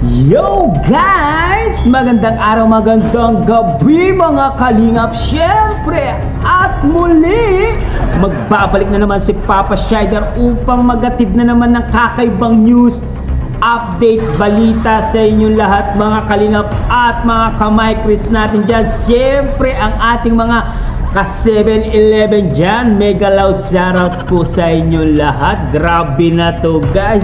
Yo guys! Magandang araw, magandang gabi mga kalingap syempre. At muli, magbabalik na naman si Papa Shider upang magatid na naman ng kakaibang news, update, balita sa inyong lahat mga kalingap at mga kamay-Chris natin dyan. Syempre ang ating mga ka-7-Eleven dyan, mega loud shoutout po sa inyong lahat. Grabe na to guys,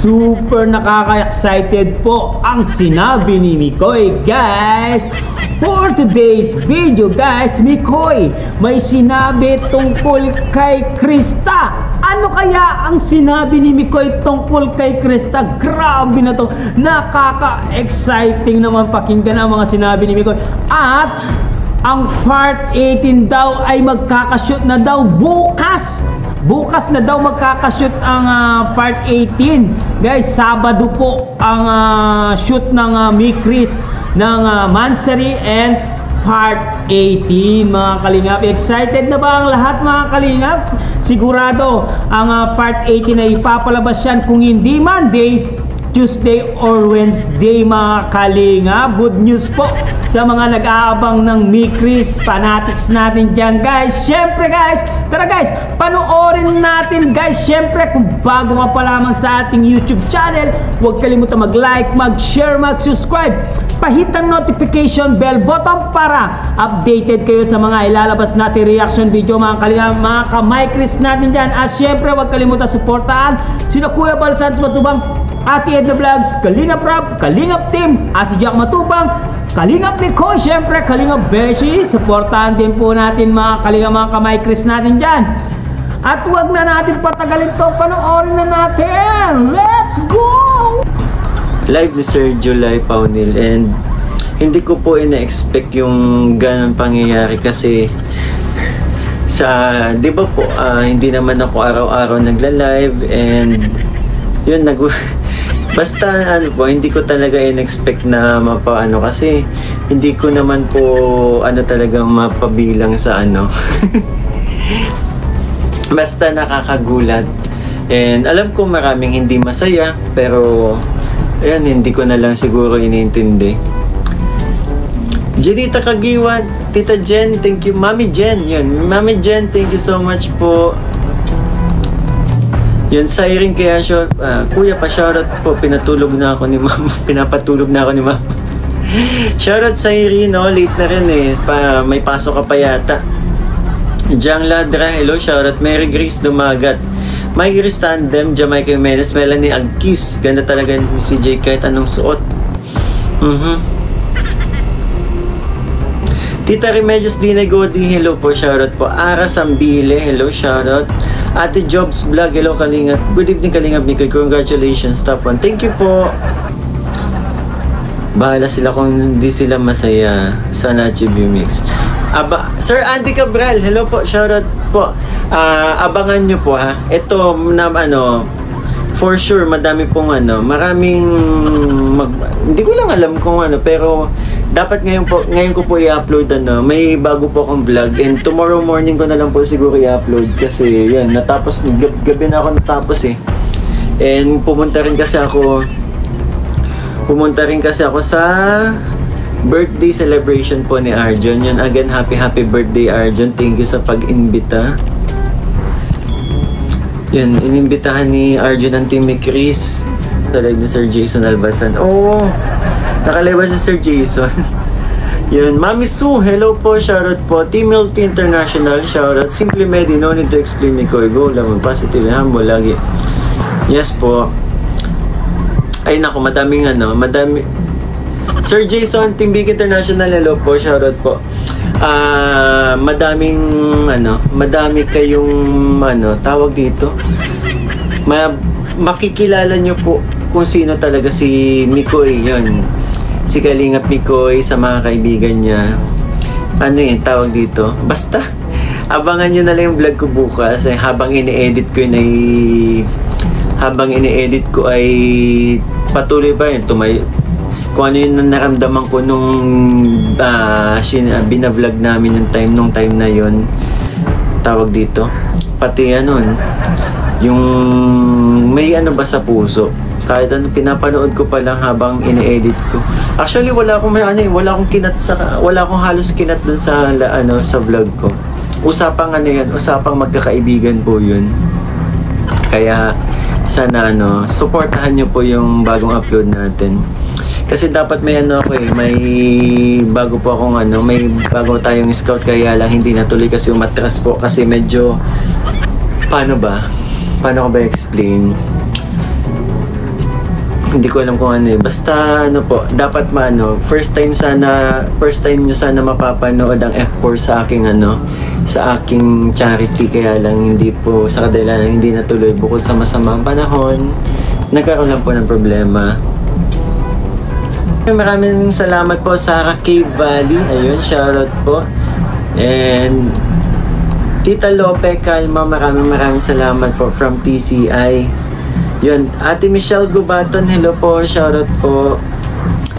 super nakaka-excited po ang sinabi ni Mikoy guys. For today's video guys, Mikoy may sinabi tungkol kay Krista. Ano kaya ang sinabi ni Mikoy tungkol kay Krista? Grabe na to, nakaka-exciting naman pakinggan ang mga sinabi ni Mikoy. At ang part 18 daw ay magkakashoot na daw bukas. Bukas na daw magkakashoot ang part 18. Guys, Sabado po ang shoot ng Mi-Chris ng Mansari and part 18 mga kalingap. Excited na ba ang lahat mga kalingap? Sigurado ang part 18 ay ipapalabas yan kung hindi Monday, Tuesday or Wednesday mga kalingap. Good news po sa mga nag-aabang ng Mi-Chris fanatics natin dyan guys. Syempre guys, tara guys, panoorin natin guys. Syempre kung bago ka pa lamang sa ating YouTube channel, huwag kalimutan mag-like, mag-share, mag-subscribe, pahit ang notification bell button para updated kayo sa mga ilalabas natin reaction video mga kalingap, mga ka-Mi-Chris natin dyan. At syempre huwag kalimutan supportahan sina Kuya Bal Santos Matubang, Ate Edna Vlogs, Kalingap Rap, Kalingap Team, at si Jack Matubang, Kalingap Mikoy, syempre Kalingap Beshi. Supportahan din po natin mga kalingap, mga kamay-Chris natin dyan. At huwag na natin patagalin to, panoorin na natin. Let's go! Live ni Sir July Paunil, and hindi ko po ina-expect yung ganang pangyayari kasi sa, di ba po, hindi naman ako araw-araw nagla-live, and yun, basta ano po, hindi ko talaga in-expect na mapaano kasi hindi ko naman po ano talagang mapabilang sa ano. Basta nakakagulat, and alam ko maraming hindi masaya, pero ayan, hindi ko na lang siguro inintindi. Jenita Kagiwan, Tita Jen, thank you. Mami Jen, yun, Mami Jen, thank you so much po. Yun, Siren kaya siya, Kuya pa shoutout po, pinatulog na ako ni Mama, pinapatulog na ako ni Mama. Shoutout Siren, no, late na rin eh, may pasok ka pa yata. Jang Ladra, hello, shoutout. Mary Grace Dumagat, Mike Grace Tandem, Jamaica Jimenez, Melanie Agkis, ganda talaga ni CJ kahit anong suot. Tita Remedios Dina Godi, hello po, shoutout po. Ara Sambile, hello, shoutout. Ate Jobs Vlog, hello Kalingap. Good evening Kalingap Mikoy, congratulations, top 1. Thank you po. Bahala sila kung hindi sila masaya sa Nacho Mix. Sir Andy Cabral, hello po, shoutout po. Abangan nyo po ha. Ito na ano, for sure madami pong ano, maraming hindi ko lang alam kung ano, pero dapat ngayon ko po i-upload ano, may bago po akong vlog, and tomorrow morning ko na lang po siguro i-upload kasi yan, natapos, gabi na ako natapos eh. And pumunta rin kasi ako sa birthday celebration po ni Arjon. Yun, again, happy birthday Arjon, thank you sa pag-imbita. Yun, inimbitahan ni Arjon ang team ni Chris sa live ni Sir Jason Albasan. Oh, nakaliwa si Sir Jason. Yun, Mami Sue, hello po, shoutout po. Team Multi International, shoutout. Simply Medi, no need to explain ni Koy. Go lang, positive, humble lagi. Yes po. Ay naku, madami. Sir Jason, Team Big International, hello po, shoutout po. Madami kayong tawag dito. Makikilala nyo po kung sino talaga si Mikoy, yun. Si Kalingap Mikoy sa mga kaibigan niya. Ano yun, tawag dito? Basta, abangan nyo na lang yung vlog ko bukas. Habang ini-edit ko ay patuloy pa yun. Kung ano yung naramdaman ko nung binavlog namin nung time na yun. Tawag dito. Pati yung may ano ba sa puso. Kahit ano, pinapanood ko pa lang habang ine-edit ko. Actually, wala akong wala akong halos kinat dun sa sa vlog ko. Usapang usapang magkakaibigan po 'yun. Kaya sana suportahan niyo po yung bagong upload natin. Kasi dapat may may bago po akong may bago tayong scout, kaya lang hindi natuloy kasi umatras po kasi medyo paano ko ba explain? Hindi ko alam kung basta po, dapat first time nyo sana mapapanood ang F4 sa aking sa aking charity, kaya lang hindi po sa kadala hindi natuloy bukod sa masamang panahon, nagkaroon lang po ng problema. Maraming salamat po Sarah Cave Valley, ayun, shoutout po. And Tita Lope Calma, maraming salamat po from TCI. Yun, Ate Michelle Gubaton, hello po, shoutout po.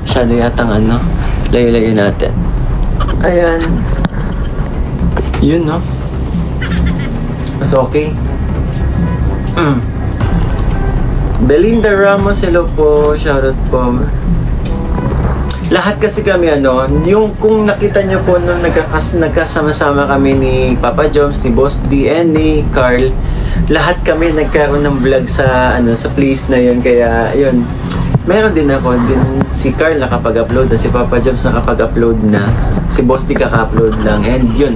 Masyado yatang layo-layo natin. Ayan. Yun, no? Mas okay. Belinda Ramos, hello po, shoutout po. Lahat kasi kami yung kung nakita nyo po nung nagkasama-sama kami ni Papa Joms, ni Boss D, and ni Carl, lahat kami nagkaroon ng vlog sa sa place na yun. Kaya yun, meron din si Carl nakapag-upload na, si Papa Joms nakapag-upload na, si Boss D kaka-upload lang, and yun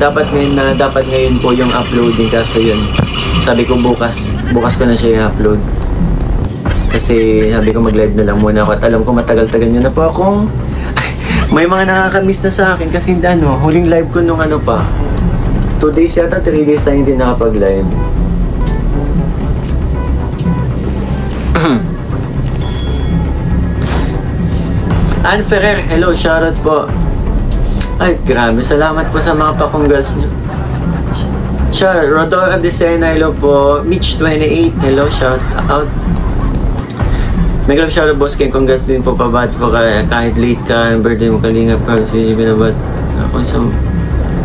dapat ngayon po yung uploading, kaso yun sabi ko bukas ko na siya i-upload. Kasi sabi ko mag-live na lang muna ako at alam ko matagal-tagal nyo na po akong may mga nakakamiss na sa akin kasi huling live ko nung 2 days yata, 3 days na hindi nakapag-live. Ann Ferrer, hello, shoutout po. Ay, grabe, salamat po sa mga pa-congrats nyo. Shoutout, Rodora Desena, hello po. Mitch28, hello, shoutout. May club shoutout boss Ken, congrats din po, pabati po kahit late ka, birthday mo kalingap pa si binabat ako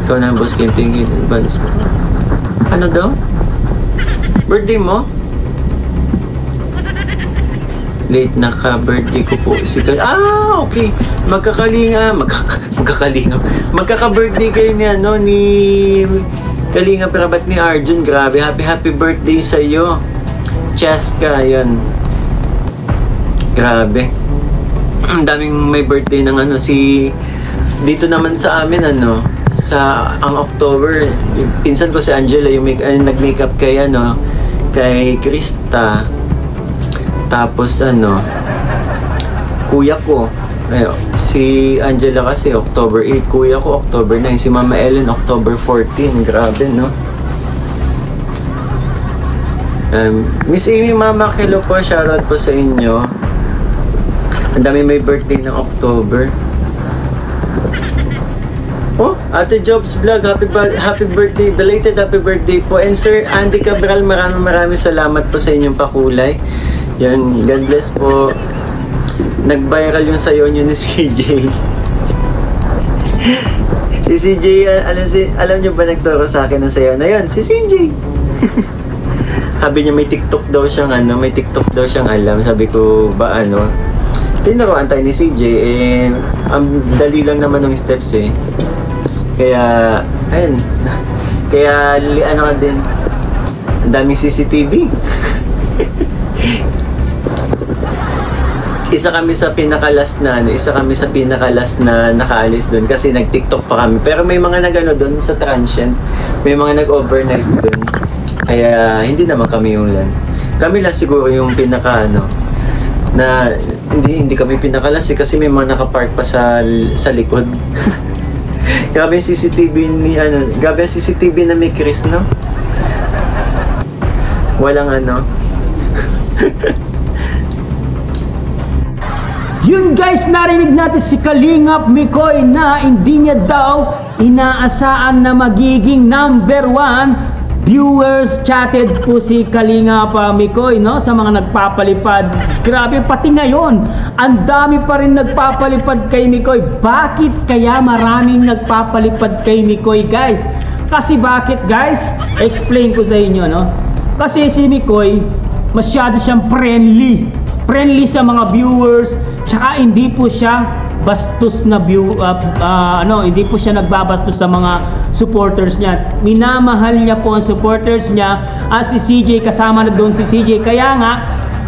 ikaw na boss Ken, thank you in advance. Ano daw? Birthday mo? Late na ka, birthday ko po si okay, magkaka-birthday kayo ni Kalingap Rabat ni Arjun. Grabe, happy birthday sa iyo, Cheska. Yun, grabe. Ang daming may birthday ng dito naman sa amin sa ang October, pinsan ko si Angela yung nag-makeup kay Krista. Tapos kuya ko, si Angela kasi October 8, kuya ko October 9, si Mama Ellen October 14. Grabe, no? Miss Amy Mama, hello po, shoutout po sa inyo. Ang dami may birthday ng October. Oh, Ate Jobs Vlog, happy birthday, belated happy birthday po. And Sir Andy Cabral, maraming salamat po sa inyong pakulay. Yan, God bless po. Nag-viral yung sayo nyo ni CJ. Si CJ, alam nyo ba nagturo sa akin ng sayo na yun? Si CJ. Sabi niya may TikTok daw siyang alam. Sabi ko ba tinuruan tayo ni CJ, ang dali lang naman ng steps Kaya, ayun. Kaya, ka din, ang daming CCTV. Isa kami sa pinakalas na nakaalis doon kasi nag-TikTok pa kami. Pero may mga doon sa transient, may mga nag-overnight doon. Kaya, hindi naman kami yung lan. Kami lang siguro yung na hindi kami pinakalas kasi may mga nakapark pa sa likod. Grabe yung CCTV grabe yung CCTV na may Chris, no? Walang Yun guys, narinig natin si Kalingap Mikoy na hindi niya daw inaasaan na magiging #1 viewers. Chatted po si Kalingap Mikoy, no, sa mga nagpapalipad. Grabe, pati ngayon ang dami pa rin nagpapalipad kay Mikoy. Bakit kaya maraming nagpapalipad kay Mikoy, guys? Kasi bakit, guys? Explain ko sa inyo, no? Kasi si Mikoy masyado siyang friendly sa mga viewers, tsaka hindi po siya bastos na hindi po siya nagbabastos sa mga supporters niya. Minamahal niya po ang supporters niya, si CJ, kasama na doon si CJ, kaya nga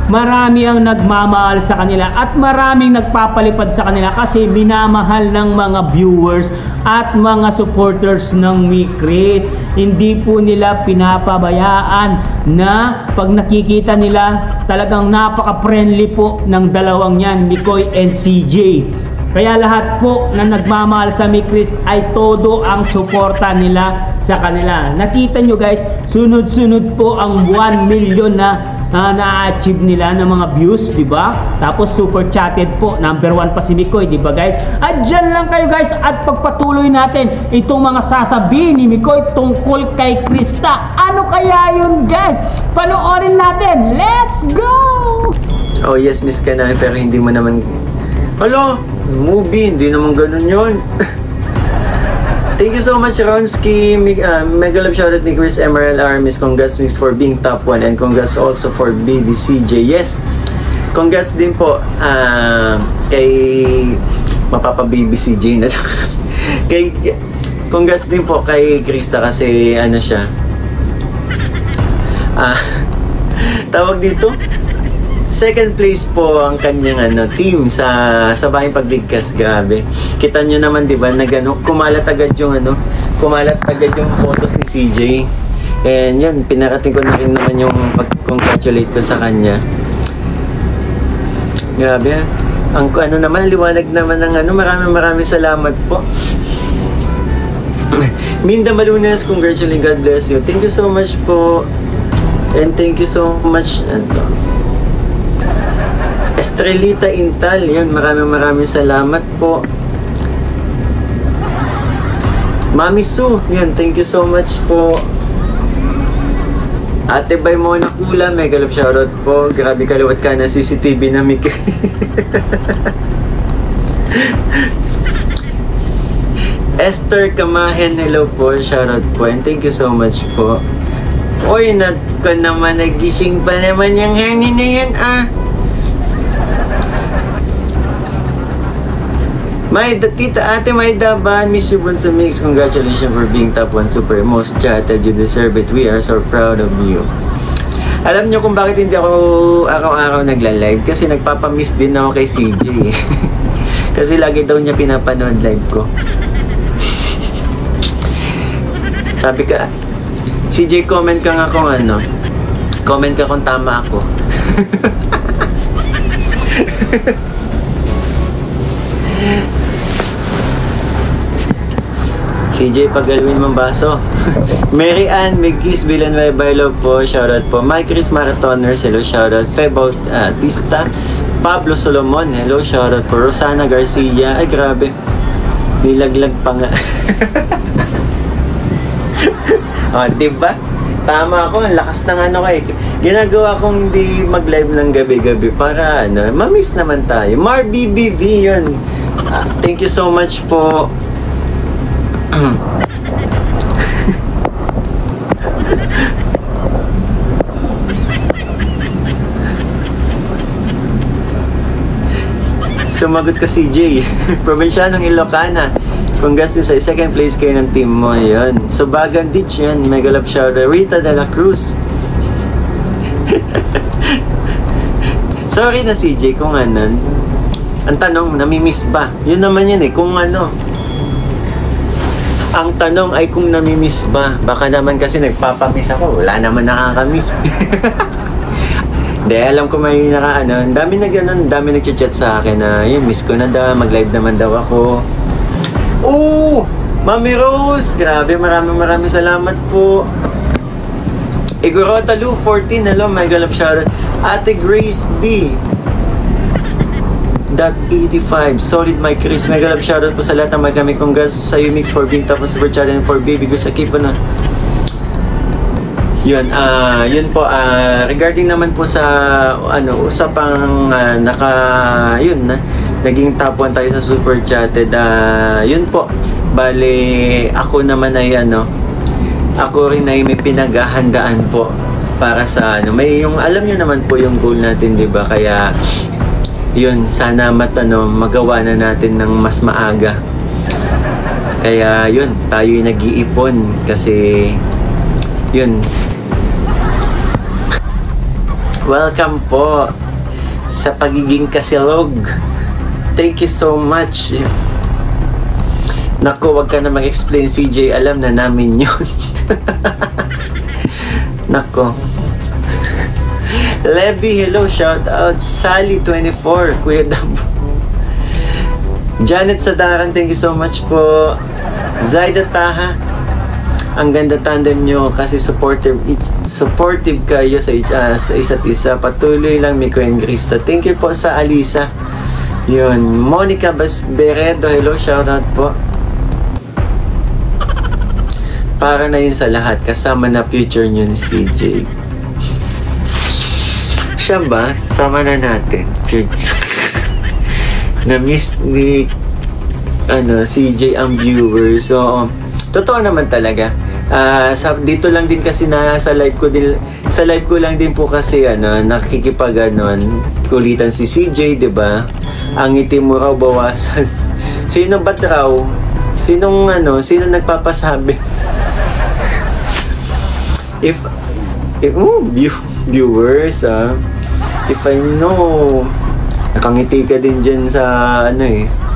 marami ang nagmamahal sa kanila at maraming nagpapalipad sa kanila kasi minamahal ng mga viewers at mga supporters ng Mikris. Hindi po nila pinapabayaan na pag nakikita nila, talagang napaka-friendly po ng dalawang yan, Mikoy and CJ. Kaya lahat po na nagmamahal sa Mikris ay todo ang suporta nila sa kanila. Nakita nyo guys, sunod-sunod po ang 1 million na na-achieve nila ng mga views, di ba? Tapos super chatted po, number 1 pa si Mikoy, di ba guys? At dyan lang kayo guys at pagpatuloy natin itong mga sasabihin ni Mikoy tungkol kay Krista. Ano kaya yun guys? Panoorin natin. Let's go! Oh yes, Miss Kanay, pero hindi mo naman... Hello, movie, hindi naman ganun yun. Thank you so much, Ronski. Mega love shoutout ni Chris Emerald Armis. Congrats Mix for being top 1 and congrats also for BBCJ. Yes, congrats din po kay mapapa-BBCJ na congrats din po kay Krista kasi ano siya, tawag dito, second place po ang kanyang team sa bayang pagligkas. Grabe. Kita nyo naman 'di ba na kumalat agad yung photos ni CJ. And yun, pinarating ko na rin naman yung pag-congratulate ko sa kanya. Grabe. Ang naman liwanag naman ng maraming salamat po. Minda Malunas, congratulations, God bless you. Thank you so much po. And thank you so much Estrelita Intal, yun, maraming salamat po. Mami Sue, yun, thank you so much po. Ate Bay Mona Kula, mega love shoutout po. Grabe kaliwat ka na CCTV na Mika. Esther Kamahen, hello po, shoutout po, and thank you so much po. Oy, naman nagising pa naman yung hangin na yan Tita Ate Maida Ban, Miss Bunso Mix, congratulations for being top 1 super most chatted. You deserve it. We are so proud of you. Alam nyo kung bakit hindi ako araw-araw nagla-live? Kasi nagpapamiss din ako kay CJ. Kasi lagi daw niya pinapanood live ko. Sabi ka, CJ, comment ka nga kung comment ka kung tama ako. CJ, pagalwin mong baso. Mary Ann Megis Villanueva, hello po, shoutout po. Mike Chris Marathoners, hello, shoutout. Feb Bautista, Pablo Solomon, hello, shoutout po. Rosana Garcia, ay grabe, nilaglag pa nga. Diba? Tama ako, ang lakas ng ginagawa kong hindi mag-live ng gabi-gabi para mamiss naman tayo. Mar BBV, yun. Thank you so much po. Sumagot ka CJ. Probinsyanong Ilocana, congrats din sa second place kayo ng team mo. Yun, Subagan Ditch, yan, mega love shoutout. Rita de la Cruz. Sorry na CJ kung ang tanong, namimiss ba? Yun naman yun kung ang tanong ay kung namimiss ba. Baka naman kasi nagpapamiss ako, wala naman nakakamiss. Hindi, alam ko may dami nag-chat sa akin na yun, miss ko na daw, mag-live naman daw ako. Mami Rose, grabe, maraming salamat po. Igorota Lu 14, hello, mega love shoutout. Ate Grace D .85, solid my Chris, mega love shoutout po sa lahat ng kami. Congrats sa Mix for being top ng super chat and for baby ko sa keep yun po, regarding naman po sa usapang naging top 1 tayo sa super chatted. Yun po, bale ako naman ay ako rin ay may pinaghahandaan po para sa ano, may yung alam niyo naman po yung goal natin, 'di ba? Kaya yun, sana magawa na natin ng mas maaga. Kaya yun, tayo yung nag-iipon kasi yun. Welcome po sa pagiging kasilog. Thank you so much. Naku, wag ka na mag-explain, CJ. Alam na namin yun. Nako. Levy, hello, shout out. Sally 24, Kuya Dambo. Janet Sadaran, thank you so much po. Zaida Taha, ang ganda tandem nyo kasi supportive kayo sa isa't isa. Patuloy lang, Miko and Krista. Thank you po sa Alisa. Yun. Monica Beredo, hello, shout out po. Para na yun sa lahat, kasama na future nyo ni CJ. Siya ba? Sama na natin. Na-miss ni CJ ang viewers. So, totoo naman talaga. Dito lang din kasi sa live ko lang din po kasi kulitan si CJ, 'di ba? Ang ngiti mo raw bawasan. Sino ba raw? Sino nagpapasabi? If viewers, if I know, nakangiti ka din dyan sa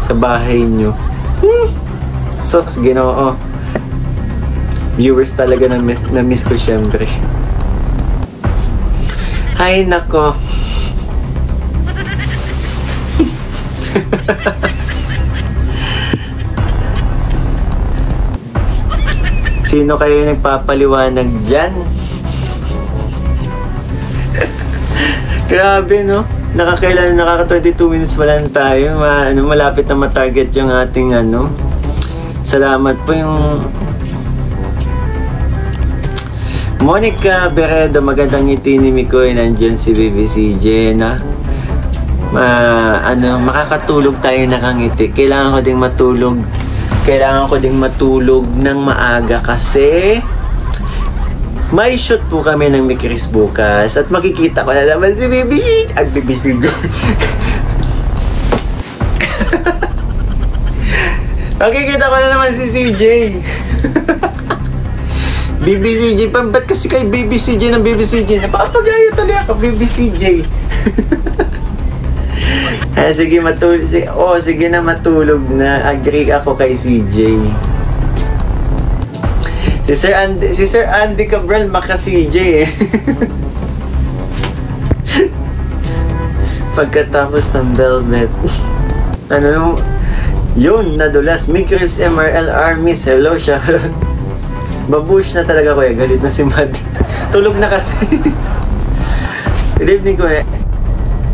sa bahay nyo. Sos, Ginoo. Viewers talaga na-miss ko syempre. Ay, nako. Sino kayo nagpapaliwanag dyan? Grabe, no? Nakaka 22 minutes pa lang tayo. Malapit na matarget yung ating Salamat po yung Monica Beredo, magandang ngiti ni Mikoy. Nandyan si BBCJ na makakatulog tayo nakangiti. Kailangan ko ding matulog ng maaga kasi may shoot po kami ng Mikris bukas at makikita ko na naman si BBC at BBCJ. Makikita ko na naman si CJ. BBCJ, ba't kasi kay BBCJ ng BBCJ? Napapagaya tuloy ako, BBCJ. Sige, matulog. Sige na, matulog na. Agree ako kay CJ. Si Sir Andy Cabral, maka-CJ eh. Pagkatapos ng Velvet. Yun, nadulas. Mikris MRL Armies. Hello, Sharon. Babush na talaga, kuya. Galit na si Mad. Tulog na kasi. Good evening, kuya.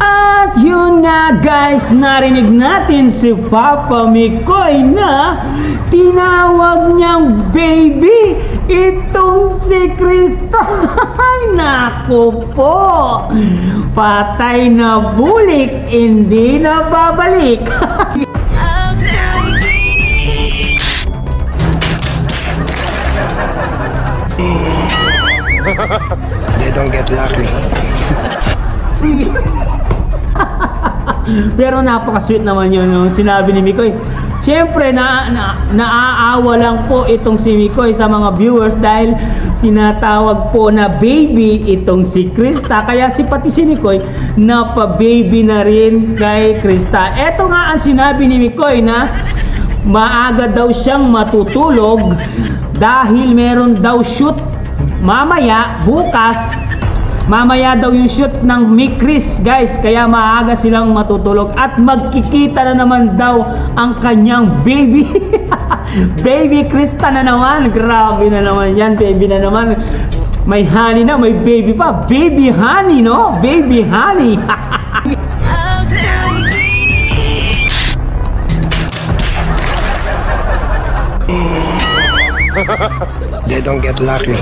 At yun nga guys, narinig natin si Papa Mikoy na tinawag niyang baby itong si Krista. Ay naku po, patay na bulik, hindi na babalik. They don't get lucky. Pero napaka-sweet naman yun yung sinabi ni Mikoy. Siyempre, naaawa lang po itong si Mikoy sa mga viewers dahil tinatawag po na baby itong si Krista. Kaya pati si Mikoy napa-baby na rin kay Krista. Eto nga ang sinabi ni Mikoy na maaga daw siyang matutulog dahil meron daw shoot mamaya daw yung shoot ng Mikris guys, kaya maaga silang matutulog at magkikita na naman daw ang kanyang baby. Baby Krista na naman, grabe na naman yan, baby na naman, may honey na, may baby pa, baby honey, no? Baby honey. They don't get lucky.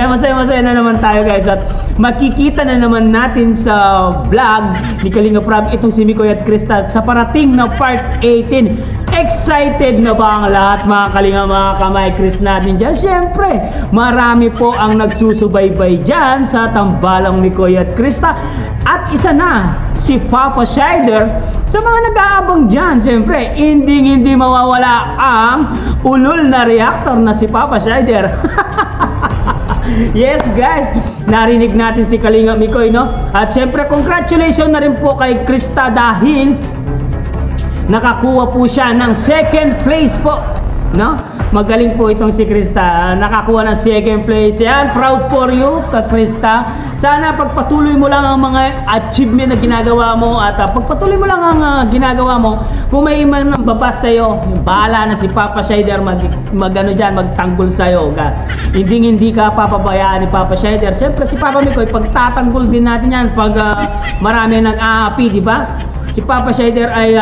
Masaya-masaya na naman tayo guys at makikita na naman natin sa vlog ni Kalinga Prab itong si Mikoy at Crystal sa parating na part 18. Excited na ba ang lahat mga Kalinga, mga kamay Chris natin dyan? Siyempre, marami po ang nagsusubaybay dyan sa tambalang Mikoy at Krista at isa na si Papa Shider. Sa mga nag-aabang dyan, siyempre, hindi mawawala ang ulol na reactor na si Papa Shider. Yes guys, narinig natin si Kalinga Mikoy, no? At siyempre, congratulations na rin po kay Krista dahil nakakuha po siya ng second place po, no? Magaling po itong si Krista, nakakuha ng second place. Yan, proud for you, Krista. Sana pagpatuloy mo lang ang mga achievement na ginagawa mo at pagpatuloy mo lang ang ginagawa mo. Kung may man babas sa'yo, bahala na si Papa Shider magtanggol sa'yo. Hindi ka papabayaan ni Papa Shider. Siyempre si Papa Mikoy, pagtatanggol din natin yan pag marami nag-aapi, di ba? Si Papa Shider ay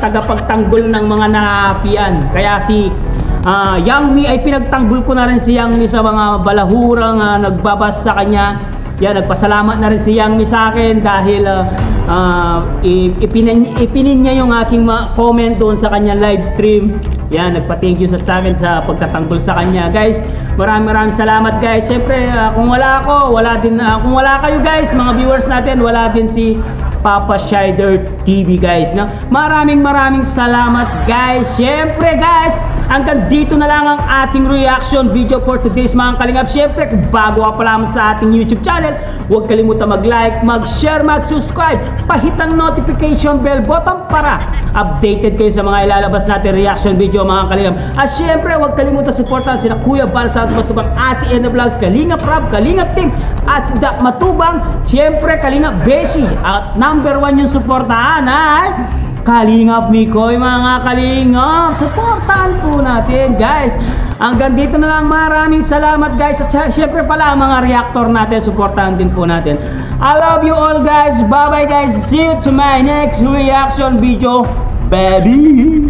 tagapagtanggol ng mga naapian. Kaya si Yang Mi ay pinagtanggol ko na rin si Yang Mi sa mga balahurang nagbabas sa kanya. Yan, nagpasalamat na rin si Yang Mi sa akin dahil ipinin niya yung aking comment doon sa kanya live stream. Yan, nagpa-thank you sa akin sa pagtatanggol sa kanya. Guys, maraming salamat guys. Siyempre, kung wala ako, kung wala kayo guys, mga viewers natin, wala din si Papa Shider TV guys, no? Maraming salamat guys. Siyempre guys, hanggang dito na lang ang ating reaction video for today's mga kalingap. Siyempre, kung bago ka pa lamang sa ating YouTube channel, huwag kalimutan mag-like, mag-share, mag-subscribe, pahit ang notification bell button para updated kayo sa mga ilalabas natin reaction video mga kalingap. At siyempre, huwag kalimutan supportan sina Kuya Bal sa Matubang, Ate Ena Vlogs, Kalinga Prab, Kalinga Team at si Dak Matubang. Siyempre, Kalinga Beshi at number 1 yung suportahan ay Kalingap Mikoy mga kalingap. Supportahan po natin guys. Hanggang dito na lang, maraming salamat guys. At syempre pala mga reactor natin, supportahan din po natin. I love you all guys. Bye bye guys. See you to my next reaction video baby.